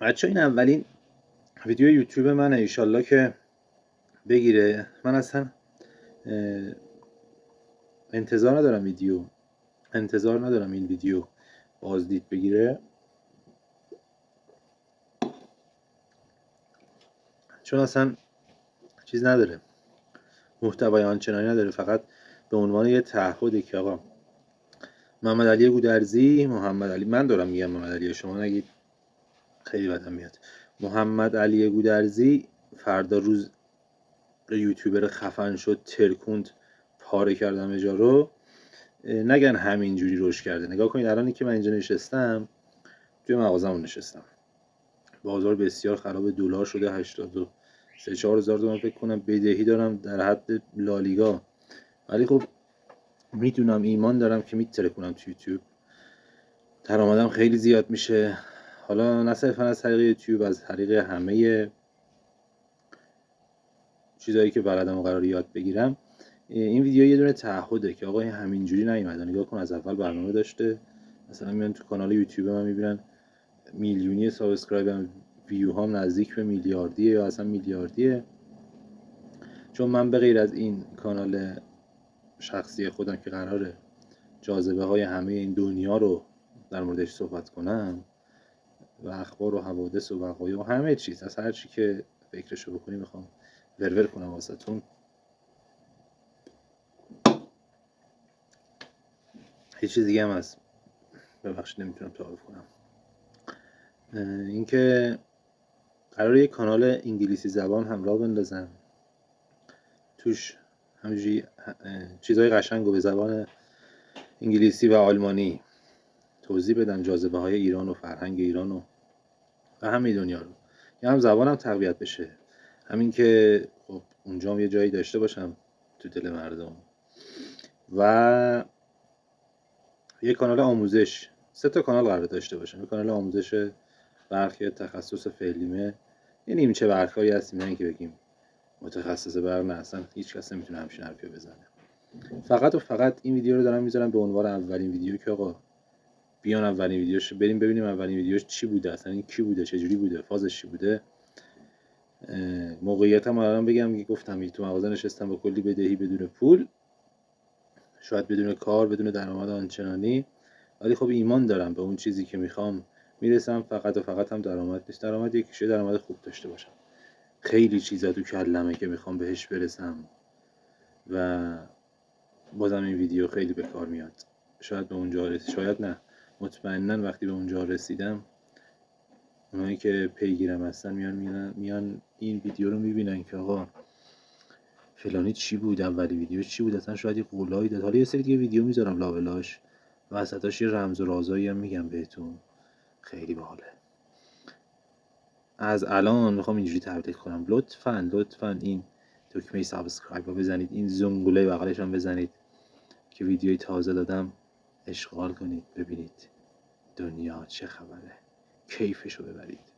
بچه این اولین ویدیو یوتیوب منه، ایشالله که بگیره. من اصلا انتظار ندارم این ویدیو بازدید بگیره، چون اصلا چیز نداره، محتوای آنچنانی نداره، فقط به عنوان یه تعهده که آقا محمد علی گودرزی، محمد علی، من دارم میگم محمد علی، شما نگید خیلی بدم میاد، محمد علی گودرزی فردا روز یوتیوبر خفن شد، ترکوند، پاره کردم اجا رو، نگن همینجوری رشد کرده. نگاه کنید الانی که من اینجا نشستم، توی مغازمون نشستم، بازار بسیار خراب، دلار شده 83-4 هزار تومان فکر کنم، بدهی دارم در حد لالیگا، ولی خب میدونم، ایمان دارم که میترکونم تو یوتیوب، درآمدم خیلی زیاد میشه. حالا نه صرفا از طریق یوتیوب، از طریق همه چیزایی که بلدم و قرار یاد بگیرم. این ویدیو یه دونه تعهده که آقا همینجوری نیومده. نگاه کن، از اول برنامه داشته، مثلا میان تو کانال یوتیوب من میبینن میلیونی سابسکرایبم، ویو هم نزدیک به میلیاردیه یا اصلا میلیاردیه، چون من به غیر از این کانال شخصی خودم که قراره جاذبه های همه این دنیا رو در موردش صحبت کنم و اخبار و حوادث و وقایع و همه چیز، از هر چی که فکرشو بکنی میخوام ورور کنم واسهتون. هیچ چیز دیگه هم هست، ببخشید نمیتونم تعارف کنم، اینکه قراره یک کانال انگلیسی زبان همراه بندازم، توش همینجوری چیزای قشنگو به زبان انگلیسی و آلمانی توضیح بدم، جاذبه های ایران و فرهنگ ایران و همه دنیا رو، یا هم زبانم تقویت بشه، همین که خب اونجا یه جایی داشته باشم تو دل مردم. و یه کانال آموزش، 3 تا کانال قرار داشته باشم. یه کانال آموزش برق تخصص فعلیمه، یه نیمچه برقایی هستیم، نه اینکه بگیم متخصص برق، نه اصلا هیچ کس نمیتونه همچین حرفی بزنه. فقط و فقط این ویدیو رو دارم میذارم به عنوان اولین ویدیو که آقا بیان اولین ویدیوش بریم ببینیم اولین ویدیوش چی بوده، اصلا این کی بوده، چه جوری بوده، فازش چی بوده. موقعیتم الان بگم که گفتم تو مغازه نشستم با کلی بدهی بدون پول، شاید بدون کار، بدون درآمد آنچنانی، ولی خب ایمان دارم به اون چیزی که میخوام میرسم. فقط و فقط هم درآمد نیست، درآمد یکیشه درآمد خوب داشته باشم. خیلی چیزا تو کلمه که میخوام بهش برسم و بازم این ویدیو خیلی به کار میاد. شاید به اونجا رسید، شاید نه، مطمئناً وقتی به اونجا رسیدم اونایی که پیگیرم هستن میان این ویدیو رو میبینن که آقا فلانی چی بود، اولی ویدیو چی بود، اصلا شاید یه قولایی داد. حالا یه سری دیگه ویدیو میذارم لاولاش، وسطاش یه رمز و رازایی هم میگم بهتون، خیلی باحاله. از الان میخوام اینجوری تبلیغ کنم، لطفاً این دکمه سابسکرایب رو بزنید، این زنگوله بغلش هم بزنید که ویدیوی تازه دادم اشغال کنید، ببینید دنیا چه خبره، کیفشو ببرید.